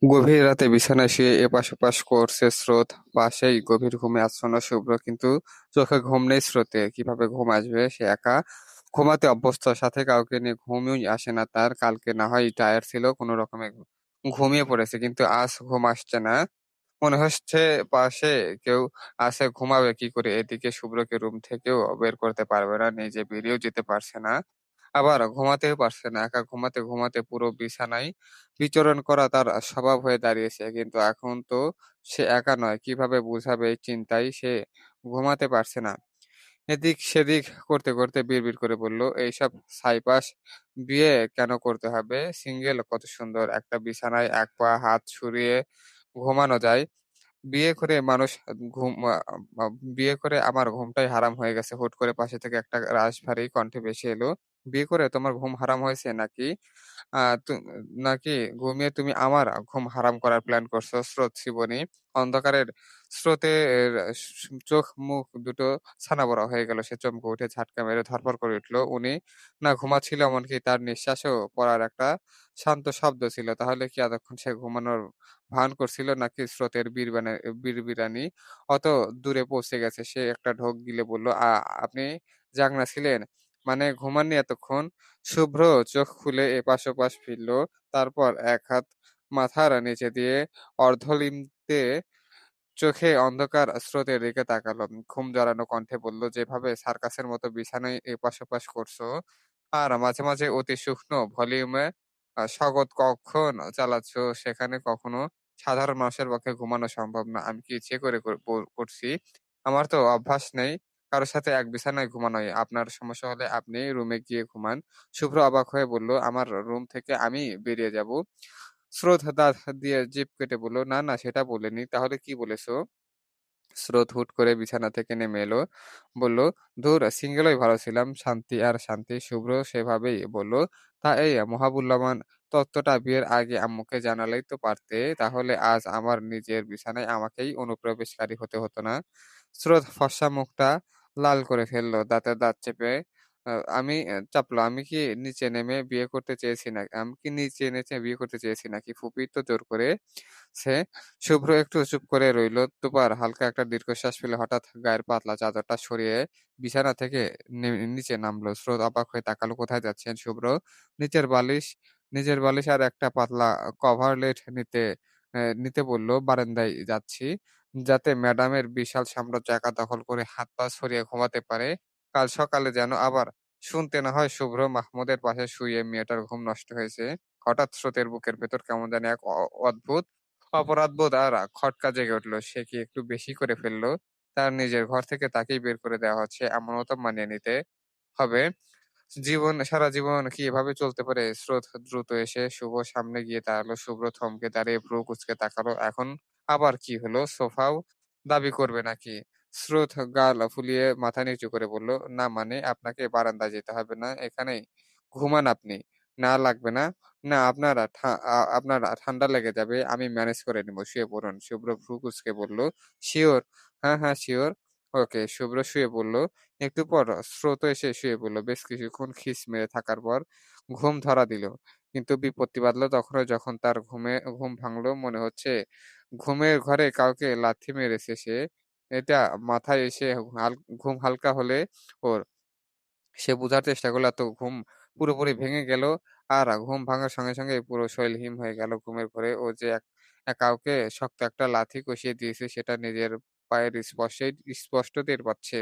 গভীর রাতে বিছানায় শুয়ে এপাশ-ওপাশ করছে স্রোত। পাশেই গভীর ঘুমে আচ্ছন্ন শুভ্র। কিন্তু চোখে ঘুম নেই স্রোতের। কিভাবে ঘুম আসবে? সে একা ঘুমাতে অভ্যস্ত। সাথে কাউকে নিয়ে ঘুমই আসে না তার। কালকে না হয় টায়ার্ড ছিল, কোনো রকমে ঘুমিয়ে পড়েছে। কিন্তু আজ ঘুম আসছে না। মনে হচ্ছে পাশে কেউ আছে, ঘুমাবে কি করে? এদিকে শুভ্রকে রুম থেকেও বের করতে পারবে না, নিজে বেরিয়েও যেতে পারছে না। আবার ঘুমাতেও পারছে না। একা ঘুমাতে পুরো বিছানায় বিচরণ করা তার স্বভাব হয়ে দাঁড়িয়েছে। কিন্তু এখন তো সে একা নয়। কিভাবে বুঝাবে এই চিন্তায় সে ঘুমাতে পারছে না। এদিক সেদিক করতে বিড়বিড় করে বলল, "এইসব ছাইপাশ বিয়ে কেন করতে হবে? সিঙ্গেল কত সুন্দর। একটা বিছানায় এক পা হাত ছড়িয়ে ঘুমানো যায়। বিয়ে করে মানুষ ঘুম আ আ বিয়ে করে আমার ঘুমটাই হারাম হয়ে গেছে।" হুট করে পাশে থেকে একটা রাশভারী কণ্ঠে ভেসে এলো। "বিয়ে করে তোমার ঘুম হারাম হয়েছে নাকি? আ তু নাকি ঘুমিয়ে তুমি আমার ঘুম হারাম করার প্ল্যান করছো?" স্রোত জীবনী অন্ধকারের স্রোতের চোখ-মুখ দুটো ছানাবড়া হয়ে গেল। সে চমকে উঠে ঝাটকা মেরে ধড়ফড় করে উঠল। উনি না ঘুমাচ্ছিল, এমনকি তার নিঃশ্বাসও পড়ার একটা শান্ত শব্দ ছিল। তাহলে কি এতক্ষণ সে ঘুমানোর ভান করছিল, নাকি স্রোতের বিড়বিড়ানি অত দূরে পৌঁছে গেছে? সে একটা ঢোক গিলে বলল, আপনি জাগনা ছিলেন? মানে ঘুমাননি এতক্ষণ?" শুভ্র চোখ খুলে এপাশ-ওপাশ ফিরল। তারপর এক হাত মাথার নিচে দিয়ে অর্ধলিপ্তে চোখে অন্ধকার স্রোতের দিকে তাকালো। ঘুম জড়ানো কণ্ঠে বলল, "যেভাবে সার্কাসের মতো বিছানায় এপাশ-ওপাশ করছো, আর মাঝে মাঝে অতি সূক্ষ্ম ভলিউমে স্বগত কক্ষন চালাচ্ছ, সেখানে কখনো সাধারণ মানুষের পক্ষে ঘুমানো সম্ভব না। আমি কি ইচ্ছে করে করছি? আমার তো অভ্যাস নেই কারো সাথে এক বিছানায় ঘুমানোই। আপনার সমস্যা হলে আপনি রুমে গিয়ে ঘুমান।" শুভ্র অবাক হয়ে বলল, "আমার রুম থেকে আমি বেরিয়ে যাব?" স্রোত দাঁত দিয়ে জিভ কেটে বলল, "না, সেটা বলিনি। তাহলে কি বলেছ?" স্রোত হুট করে বিছানা থেকে নেমে এলো। বলল, "ধুর, সিঙ্গেলই ভালো ছিলাম। শান্তি আর শান্তি।" শুভ্র সেভাবেই বলল, "তা এই মহামূল্যবান তত্ত্বটা বিয়ের আগে আম্মুকে জানালেই তো পারতে। তাহলে আজ আমার নিজের বিছানায় আমাকেই অনুপ্রবেশকারী হতে হতো না?" স্রোত ফর্সা মুখটা লাল করে ফেলল, দাঁতে দাঁত চেপে আ আমি চাপলো। আমি কি নিচে নেচে বিয়ে করতে চেয়েছি নাকি? ফুপি তো জোর করে সে।" শুভ্র একটু চুপ করে রইল। দুবার হালকা একটা দীর্ঘশ্বাস ফেলে হঠাৎ গায়ের পাতলা চাদরটা সরিয়ে বিছানা থেকে নিচে নামলো। স্রোত অবাক হয়ে তাকালো, "কোথায় যাচ্ছেন শুভ্র?" "নিচের বালিশ, নিজের বালিশ আর একটা পাতলা কভারলেট নিতে বলল। বারান্দায় যাচ্ছি, যাতে ম্যাডামের বিশাল সাম্রাজ্য একা দখল করে হাত পা ছড়িয়ে ঘুমাতে পারে। কাল সকালে যেন আবার শুনতে না হয় শুভ্র মাহমুদের পাশে শুয়ে মেয়েটার ঘুম নষ্ট হয়েছে।" হঠাৎ স্রোতের বুকের ভেতর কেমন জানি এক অদ্ভুত অপরাধবোধ আর খটকা জেগে উঠল। সে কি একটু বেশি করে ফেলল? তার নিজের ঘর থেকে তাকেই বের করে দেওয়া হচ্ছে, এমনও তো মানিয়ে নিতে হবে। সারা জীবন কি এভাবে চলতে পারে? স্রোত দ্রুত এসে শুভর সামনে গিয়ে দাঁড়ালো। শুভ্র থমকে দাঁড়িয়ে ভ্রু কুঁচকে তাকালো। এখন আবার কি হলো? সোফাও দাবি করবে নাকি? স্রোত গাল ফুলিয়ে মাথা নিচু করে বলল, "না মানে আপনাকে বারান্দায় যেতে হবে না। এখানেই ঘুমান আপনি। না লাগবে না? না আপনার ঠান্ডা লেগে যাবে। আমি ম্যানেজ করে নিব। শুয়ে পড়ুন।" শুভ্র ভ্রু কুঁচকে বলল, "সিউর?" "হ্যাঁ, সিউর।" ওকে। শুভ্র শুয়ে পড়ল। একটু পর স্রোতও এসে শুয়ে পড়ল। বেশ কিছুক্ষণ খিস মেরে থাকার পর ঘুম ধরা দিল। কিন্তু বিপত্তি বাধল তখনই, যখন তার ঘুম ভাঙল। মনে হচ্ছে ঘুমের ঘরে কাউকে লাথি মেরেছে সে। এটা মাথায় এসে ঘুম হালকা হলে ওর। সে বুঝার চেষ্টা করল এত ঘুম পুরোপুরি ভেঙে গেল। আর ঘুম ভাঙার সঙ্গে সঙ্গে পুরো শরীর হিম হয়ে গেল ঘুমের ঘোরে। ও যে কাউকে শক্ত একটা লাথি কষিয়ে দিয়েছে, সেটা নিজের পায়ের স্পষ্ট টের পাচ্ছে।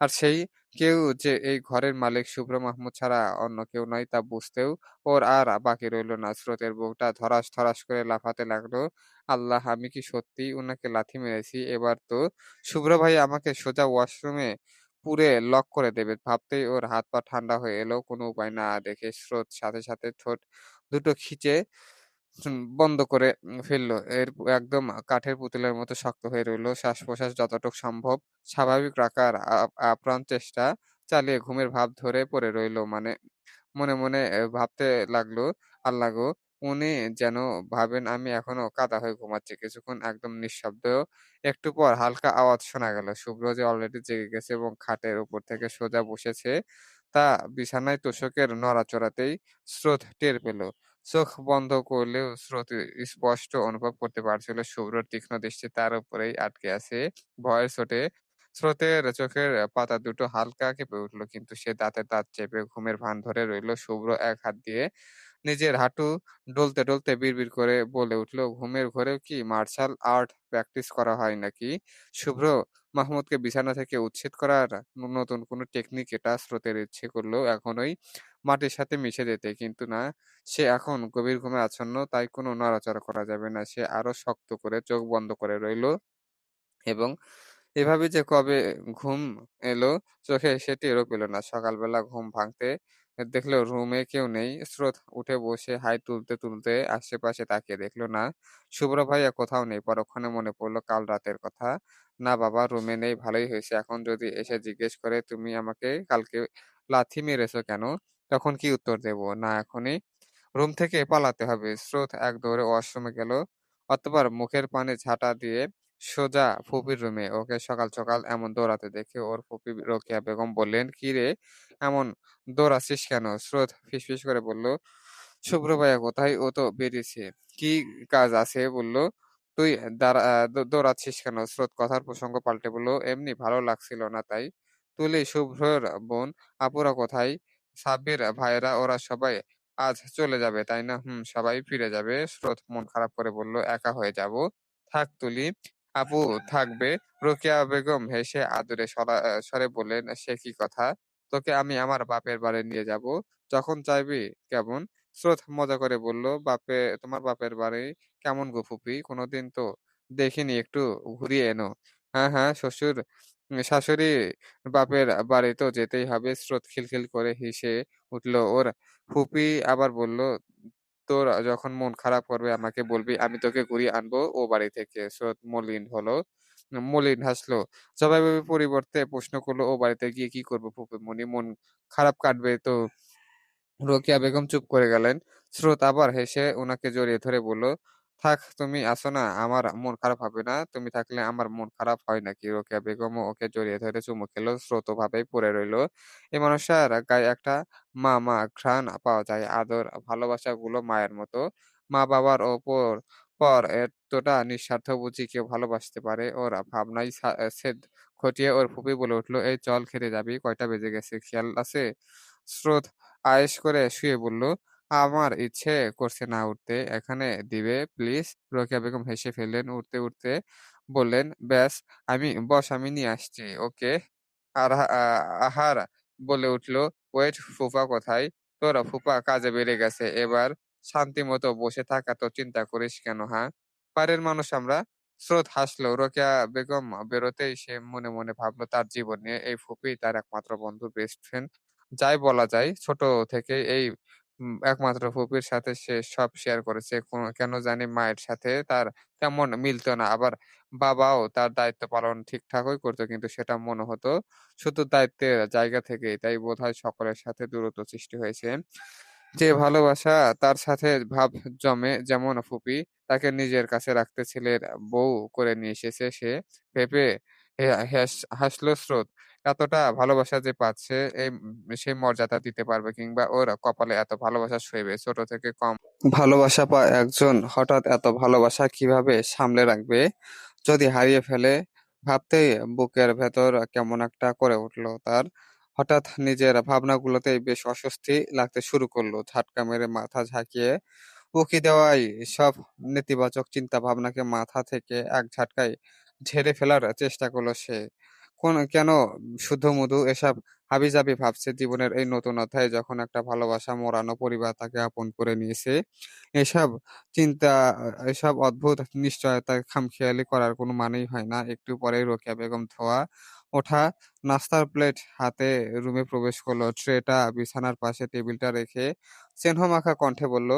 আর সেই কেউ যে এই ঘরের মালিক শুভ্র মাহমুদ ছাড়া অন্য কেউ নয়, তা বুঝতেও ওর আর বাকি রইল না। স্রোতের বুকটা ধড়াস করে লাফাতে লাগলো। আল্লাহ! আমি কি সত্যিই উনাকে লাথি মেরেছি? এবার তো শুভ্র ভাই আমাকে সোজা ওয়াশরুমে পুরে লক করে দেবে। ভাবতেই ওর হাত পা ঠান্ডা হয়ে এলো। কোনো উপায় না দেখে স্রোত সাথে সাথে ঠোঁট দুটো খিঁচে বন্ধ করে ফেলল। একদম কাঠের পুতুলের মতো শক্ত হয়ে রইল। শ্বাস-প্রশ্বাস যতটুক সম্ভব স্বাভাবিক রাখার আপ্রাণ চেষ্টা চালিয়ে ঘুমের ভাব ধরে পড়ে রইল। মনে মনে ভাবতে লাগলো, "আল্লাহ গো! উনি যেন ভাবেন আমি এখনো কাদা হয়ে ঘুমাচ্ছি।" কিছুক্ষণ একদম নিঃশব্দ। একটু পর হালকা আওয়াজ শোনা গেল। শুভ্র যে অলরেডি জেগে গেছে এবং খাটের উপর থেকে সোজা বসেছে, তা বিছানায় তোশকের নড়াচড়াতেই স্রোত টের পেল। চোখ বন্ধ করলেও স্রোত স্পষ্ট অনুভব করতে পারছিল শুভ্রর তীক্ষ্ণ দৃষ্টি তার উপরেই আটকে আছে। ভয়ের চোটে স্রোতের চোখের পাতা দুটো হালকা কেঁপে উঠল, কিন্তু সে দাঁতে দাঁত চেপে ঘুমের ভান ধরে রইল। শুভ্র এক হাত দিয়ে নিজের হাঁটু ডলতে বিড়বিড় করে বলে উঠল, "ঘুমের ঘোরেও কি মার্শাল আর্ট প্র্যাকটিস করা হয় নাকি?" শুভ্র মাহমুদকে বিছানা থেকে উচ্ছেদ করার নতুন কোনো টেকনিক এটা। স্রোতের ইচ্ছে করল এখনই মাটির সাথে মিশে যেতে। কিন্তু না, সে এখন গভীর ঘুমে আচ্ছন্ন, তাই কোনো নড়াচড়া করা যাবে না। সে আরো শক্ত করে চোখ বন্ধ করে রইল এবং এভাবে যে কবে ঘুম এলো চোখে সে টেরও পেল না। সকালবেলা ঘুম ভাঙতে দেখলো রুমে কেউ নেই। স্রোত উঠে বসে হাই তুলতে আশেপাশে তাকিয়ে দেখল না, শুভ্র ভাইয়া কোথাও নেই। পরক্ষণে মনে পড়ল কাল রাতের কথা। না বাবা রুমে নেই, ভালোই হয়েছে। এখন যদি এসে জিজ্ঞেস করে তুমি আমাকে কালকে লাথি মেরেছো কেন? তখন কি উত্তর দেব? না, এখনই রুম থেকে পালাতে হবে। স্রোত এক দৌড়ে ওয়াশরুমে গেল। অতঃপর মুখের পানে ঝাঁটা দিয়ে সোজা ফুপির রুমে। ওকে সকাল সকাল এমন দৌড়াতে দেখে ওর ফুপি রোকেয়া বেগম বললেন, "কি রে, এমন দৌড়াচ্ছিস কেন?" স্রোত ফিসফিস করে বলল, "শুভ্র ভাইয়া কোথায়? ও তো বেরিয়েছে। কি কাজ আছে বলল? তুই দৌড়াচ্ছিস কেন?" স্রোত কথার প্রসঙ্গ পাল্টে বলল, "এমনি ভালো লাগছিল না তাই।" তুলি, শুভ্রর বোন, আপুরা কোথায়? সাব্বির ভাইয়েরা ওরা সবাই আজ চলে যাবে, তাই না? হুম, সবাই ফিরে যাবে। স্রোত মন খারাপ করে বলল, "একা হয়ে যাব।" "থাক তুলি, আপু থাকবে।" রোকেয়া বেগম হেসে আদুরে স্বরে বললেন, "সে কি কথা? তোকে আমি আমার বাপের বাড়ি নিয়ে যাব। যখন চাইবি।" "কেমন?" স্রোত মজা করে বলল, তোমার বাপের বাড়ি কেমন গো ফুপি? কোনদিন তো দেখিনি, একটু ঘুরিয়ে এনো।" "হ্যাঁ, হ্যাঁ, শাশুড়ি বাপের বাড়ি তো যেতেই হবে।" স্রোত খিলখিল করে হেসে উঠল। ওর ফুপি আবার বলল, "তোর যখন মন খারাপ করবে আমাকে বলবি, আমি তোকে ঘুরিয়ে আনবো ও বাড়ি থেকে।" স্রোত মলিন হাসলো। জবাবের পরিবর্তে প্রশ্ন করলো, "ও বাড়িতে গিয়ে কি করব ফুপিমণি? মন খারাপ কাটবে তো?" রোকেয়া বেগম চুপ করে গেলেন। স্রোত আবার হেসে উনাকে জড়িয়ে ধরে বলল, "থাক, তুমি আছো না, আমার মন খারাপ হবে না। তুমি থাকলে আমার মন খারাপ হয় নাকি?" রোকেয়া বেগমও ওকে জড়িয়ে ধরে চুমু খেল। স্রোত ওভাবেই পড়ে রইল। এই মানুষটার গায়ে একটা মা ঘ্রাণ পাওয়া যায়। আদর, ভালোবাসাগুলো মায়ের মতো। মা-বাবার পর এতটা নিঃস্বার্থ বুঝি কেউ ভালোবাসতে পারে? ওর ভাবনায় ছেদ ঘটিয়ে ওর ফুপি বলে উঠল, "এই চল, খেতে যাবি? কয়টা বেজে গেছে খেয়াল আছে?" স্রোত আয়েশ করে শুয়ে বলল, "আমার ইচ্ছে করছে না উঠতে। এখানে দিবে প্লিজ?" রোকেয়া বেগম হেসে ফেললেন। উঠতে বললেন, "ব্যাস, আমি নিয়ে আসছি। ওকে।" আহার বলে উঠল, "ওয়েট, ফুফা কোথায়?" "তোর ফুফা কাজে বেরিয়ে গেছে। এবার শান্তিমতো বসে থাক, এত চিন্তা করিস কেন, হাহ? বাড়ির মানুষ আমরা।" স্রোত হাসল। রোকেয়া বেগম বেরোতেই সে মনে মনে ভাবল তার জীবন নিয়ে এই ফুফি তার একমাত্র বন্ধু, বেস্ট ফ্রেন্ড। যাই বলা যায়, ছোট থেকেই এই একমাত্র ফুপির সাথে সে সব শেয়ার করেছে। কেন জানি মায়ের সাথে তার তেমন মিলত না। আবার বাবাও তার দায়িত্ব পালন ঠিকঠাকই করত, কিন্তু সেটা মনে হতো শুধু দায়িত্বের জায়গা থেকেই। তাই বোধহয় সকলের সাথে দূরত্ব সৃষ্টি হয়েছে। যে ভালোবাসা তার সাথে ভাব জমে, যেমন ফুপি তাকে নিজের কাছে রাখতে ছেলের বউ করে নিয়ে এসেছে সে। ভেবে হাসল স্রোত। এতটা ভালোবাসা যে পাচ্ছে, সে মর্যাদা দিতে পারবে কিংবা ওর কপালে এত ভালোবাসা সইবে? ছোট থেকে কম ভালোবাসা পাওয়া একজন হঠাৎ এত ভালোবাসা কিভাবে সামলে রাখবে? যদি হারিয়ে ফেলে, ভাবতেই বুকের ভেতর কেমন একটা করে উঠল তার। হঠাৎ নিজের ভাবনাগুলোতেই বেশ অস্বস্তি লাগতে শুরু করলো। ঝাটকা মেরে মাথা ঝাঁকিয়ে উকি দেওয়াই সব নেতিবাচক চিন্তা ভাবনাকে মাথা থেকে এক ঝাটকায় ঝেড়ে ফেলার চেষ্টা করলো সে। কেন শুধু-মধু এসব হাবিজাবি ভাবছে? জীবনের এই নতুন অধ্যায়ে যখন একটা ভালোবাসা মোড়ানো পরিবার তাকে আপন করে নিয়েছে, এসব চিন্তা এসব অদ্ভুত নিশ্চয়তা খামখেয়ালি করার কোনো মানেই হয় না। একটু পরেই রোকেয়া বেগম ধোয়া ওঠা নাস্তার প্লেট হাতে রুমে প্রবেশ করলো। ট্রেটা বিছানার পাশে টেবিলটা রেখে স্নেহমাখা কণ্ঠে বলল,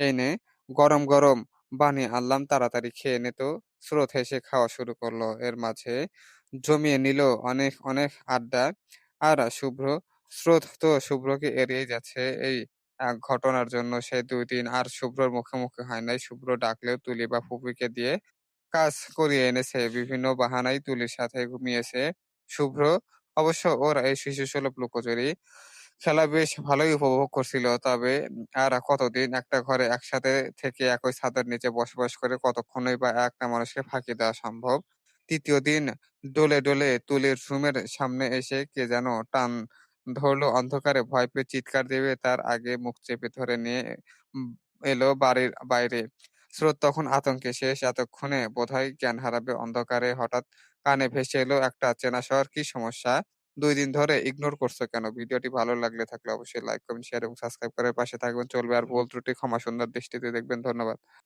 "এই নে, গরম গরম বানিয়ে আনলাম, তাড়াতাড়ি খেয়ে নে তো।" স্রোত হেসে খাওয়া শুরু করলো। এর মাঝে জমিয়ে নিল অনেক আড্ডা। আর স্রোত তো শুভ্রকে এড়িয়েই যাচ্ছে। এই ঘটনার জন্য সে ২ দিন আর শুভ্রর মুখোমুখি হয় নাই। শুভ্র ডাকলেও তুলি বা ফুপিকে দিয়ে কাজ করিয়ে এনেছে। বিভিন্ন বাহানায় তুলির সাথে ঘুমিয়েছে শুভ্র। অবশ্য ওর এই শিশুসুলভ লুকোচুরি খেলা বেশ ভালোই উপভোগ করছিল। তবে আর কতদিন একটা ঘরে একসাথে থেকে একই ছাদের নিচে বসবাস করে কতক্ষণই বা একটা মানুষকে ফাঁকি দেওয়া সম্ভব? ৩য় দিন ডলে তুলির রুমের সামনে এসে কে যেন টান ধরলো অন্ধকারে ভয় পেয়ে চিৎকার দেবে তার আগে মুখ চেপে ধরে নিয়ে উম এলো বাড়ির বাইরে। স্রোত তখন আতঙ্কে শেষ। এতক্ষণে বোধহয় জ্ঞান হারাবে। অন্ধকারে হঠাৎ কানে ভেসে এলো একটা চেনা স্বর, "কি সমস্যা? ২ দিন ধরে ইগনোর করছো কেন?" ভিডিওটি ভালো লাগলে থাকলে অবশ্যই লাইক, কমেন্ট, শেয়ার এবং সাবস্ক্রাইব করে পাশে থাকবেন। চলবে আর ভুল ত্রুটি ক্ষমা সুন্দর দৃষ্টিতে দেখবেন। ধন্যবাদ।